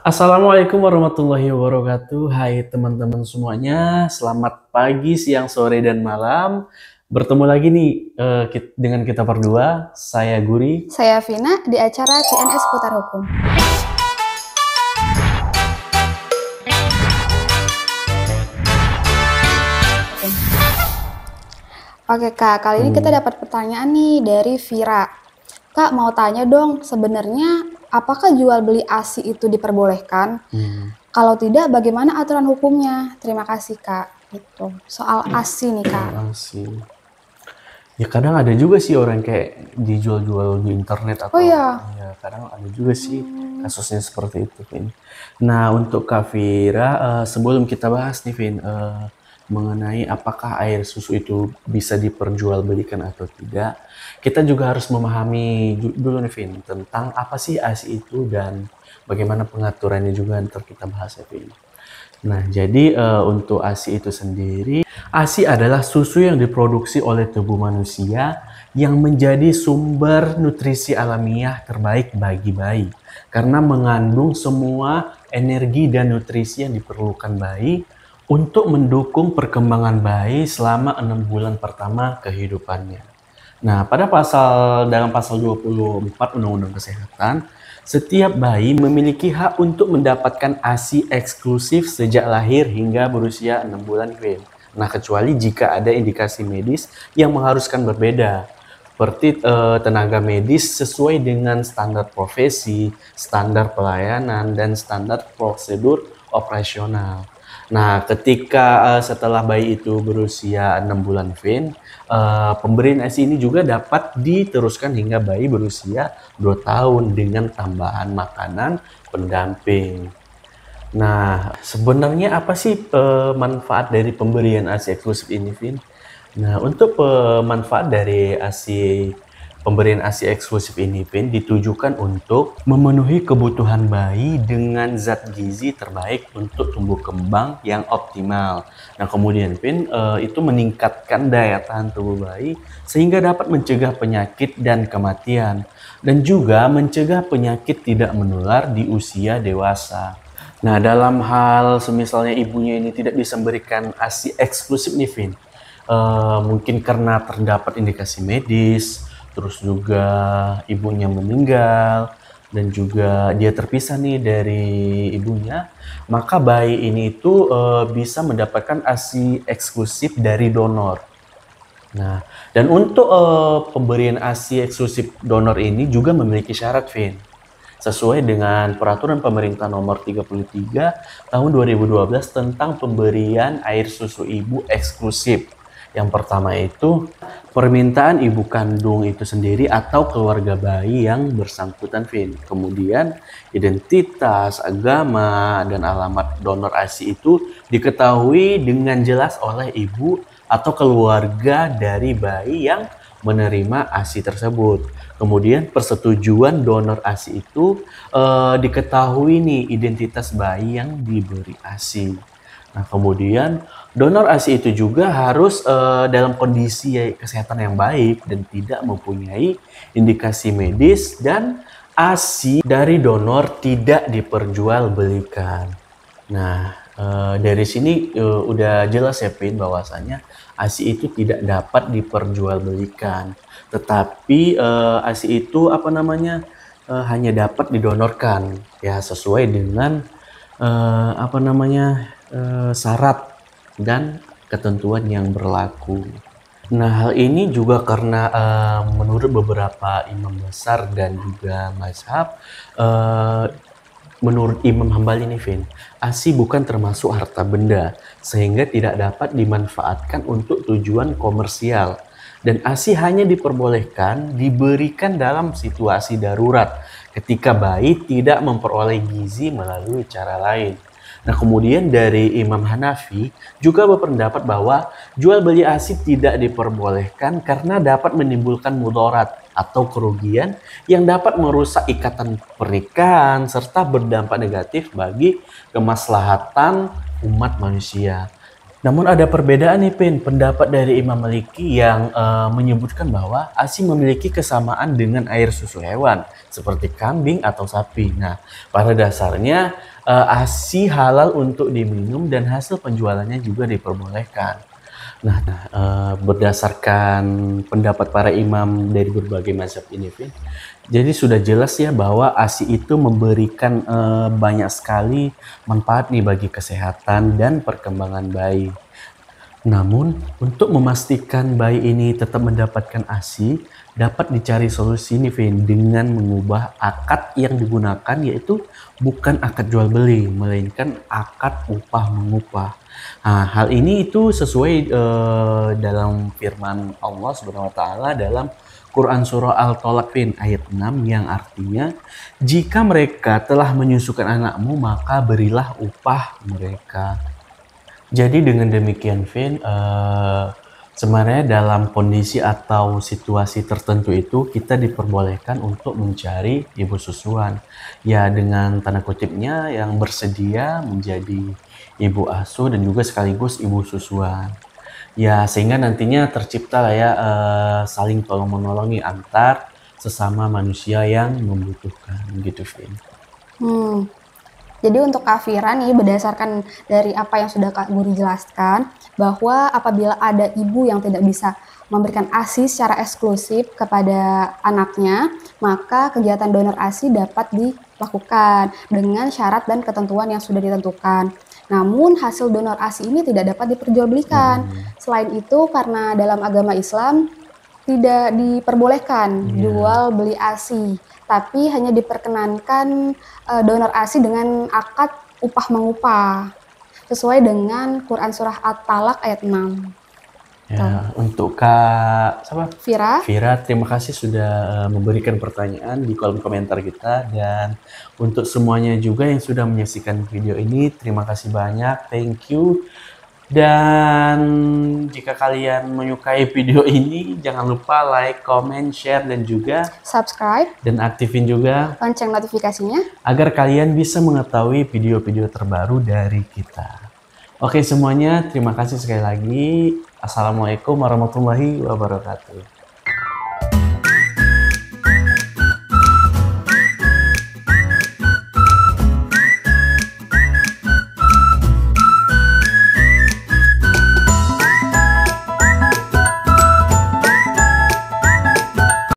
Assalamualaikum warahmatullahi wabarakatuh. Hai teman-teman semuanya, selamat pagi, siang, sore, dan malam. Bertemu lagi nih dengan kita berdua, saya Guri. Saya Vina di acara CNS Putar Hukum. Oke Kak, kali ini kita dapat pertanyaan nih dari Vira. Kak, mau tanya dong, sebenarnya apakah jual beli ASI itu diperbolehkan? Kalau tidak, bagaimana aturan hukumnya? Terima kasih Kak. Gitu. Soal ASI nih Kak. Asik. Ya kadang ada juga sih orang kayak dijual-jual di internet atau ya. Kadang ada juga sih kasusnya seperti itu, Vin. Nah, untuk Kak Vira, sebelum kita bahas nih, Vin, mengenai apakah air susu itu bisa diperjualbelikan atau tidak, kita juga harus memahami dulu nih, Vin, tentang apa sih ASI itu dan bagaimana pengaturannya juga ntar kita bahas ya, Vin. Nah, jadi untuk ASI itu sendiri, ASI adalah susu yang diproduksi oleh tubuh manusia yang menjadi sumber nutrisi alamiah terbaik bagi bayi. Karena mengandung semua energi dan nutrisi yang diperlukan bayi untuk mendukung perkembangan bayi selama 6 bulan pertama kehidupannya. Nah, dalam pasal 24 Undang-Undang Kesehatan, setiap bayi memiliki hak untuk mendapatkan ASI eksklusif sejak lahir hingga berusia 6 bulan, Vin. Nah, kecuali jika ada indikasi medis yang mengharuskan berbeda, seperti tenaga medis sesuai dengan standar profesi, standar pelayanan, dan standar prosedur operasional. Nah, ketika setelah bayi itu berusia 6 bulan, Vin, pemberian ASI ini juga dapat diteruskan hingga bayi berusia 2 tahun dengan tambahan makanan pendamping. Nah, sebenarnya apa sih manfaat dari pemberian ASI eksklusif ini, Vin? Nah, untuk manfaat dari pemberian ASI eksklusif ini, Vin, ditujukan untuk memenuhi kebutuhan bayi dengan zat gizi terbaik untuk tumbuh kembang yang optimal. Nah, kemudian, Vin, itu meningkatkan daya tahan tubuh bayi sehingga dapat mencegah penyakit dan kematian, dan juga mencegah penyakit tidak menular di usia dewasa. Nah, dalam hal semisalnya ibunya ini tidak bisa memberikan ASI eksklusif nih, Vin, mungkin karena terdapat indikasi medis, terus juga ibunya meninggal, dan juga dia terpisah nih dari ibunya, maka bayi ini itu bisa mendapatkan ASI eksklusif dari donor. Nah, dan untuk pemberian ASI eksklusif donor ini juga memiliki syarat, Vin. Sesuai dengan peraturan pemerintah nomor 33 tahun 2012 tentang pemberian air susu ibu eksklusif. Yang pertama itu permintaan ibu kandung itu sendiri atau keluarga bayi yang bersangkutan, Vin. Kemudian identitas, agama, dan alamat donor ASI itu diketahui dengan jelas oleh ibu atau keluarga dari bayi yang menerima ASI tersebut. Kemudian persetujuan donor ASI itu diketahui nih identitas bayi yang diberi ASI. Nah, kemudian donor ASI itu juga harus dalam kondisi kesehatan yang baik dan tidak mempunyai indikasi medis, dan ASI dari donor tidak diperjualbelikan. Nah, dari sini udah jelas ya, Pin, bahwasanya ASI itu tidak dapat diperjualbelikan. Tetapi ASI itu hanya dapat didonorkan ya sesuai dengan syarat dan ketentuan yang berlaku. Nah, hal ini juga karena menurut beberapa imam besar dan juga mazhab, menurut Imam Hambali nih, Vin, ASI bukan termasuk harta benda sehingga tidak dapat dimanfaatkan untuk tujuan komersial. Dan ASI hanya diperbolehkan diberikan dalam situasi darurat ketika bayi tidak memperoleh gizi melalui cara lain. Nah, kemudian dari Imam Hanafi juga berpendapat bahwa jual beli ASI tidak diperbolehkan karena dapat menimbulkan mudarat atau kerugian yang dapat merusak ikatan pernikahan serta berdampak negatif bagi kemaslahatan umat manusia. Namun ada perbedaan nih Pin, pendapat dari Imam Maliki yang menyebutkan bahwa ASI memiliki kesamaan dengan air susu hewan seperti kambing atau sapi. Nah, pada dasarnya ASI halal untuk diminum dan hasil penjualannya juga diperbolehkan. Nah, berdasarkan pendapat para imam dari berbagai mazhab ini, Vin, jadi sudah jelas ya bahwa ASI itu memberikan banyak sekali manfaat nih bagi kesehatan dan perkembangan bayi. Namun, untuk memastikan bayi ini tetap mendapatkan ASI, dapat dicari solusi nih, Vin, dengan mengubah akad yang digunakan, yaitu bukan akad jual beli, melainkan akad upah mengupah. Nah, hal ini itu sesuai dalam firman Allah Subhanahu wa taala dalam Quran surah Al-Talaq Vin, ayat 6 yang artinya, jika mereka telah menyusukan anakmu maka berilah upah mereka. Jadi dengan demikian Vin, sebenarnya dalam kondisi atau situasi tertentu itu kita diperbolehkan untuk mencari ibu susuan. Ya dengan tanda kutipnya yang bersedia menjadi ibu asuh dan juga sekaligus ibu susuan. Ya sehingga nantinya tercipta lah ya saling tolong menolongi antar sesama manusia yang membutuhkan gitu Vin. Jadi untuk Kak Fira nih, berdasarkan dari apa yang sudah Kak Guru jelaskan, bahwa apabila ada ibu yang tidak bisa memberikan ASI secara eksklusif kepada anaknya, maka kegiatan donor ASI dapat dilakukan dengan syarat dan ketentuan yang sudah ditentukan. Namun hasil donor ASI ini tidak dapat diperjualbelikan. Selain itu, karena dalam agama Islam tidak diperbolehkan jual beli ASI, tapi hanya diperkenankan donor ASI dengan akad upah mengupah sesuai dengan Quran surah At-Talaq ayat 6. Ya, untuk Kak Fira, terima kasih sudah memberikan pertanyaan di kolom komentar kita, dan untuk semuanya juga yang sudah menyaksikan video ini, terima kasih banyak, thank you. Dan jika kalian menyukai video ini, jangan lupa like, comment, share, dan juga subscribe dan aktifin juga lonceng notifikasinya agar kalian bisa mengetahui video-video terbaru dari kita. Oke semuanya, terima kasih sekali lagi. Assalamualaikum warahmatullahi wabarakatuh.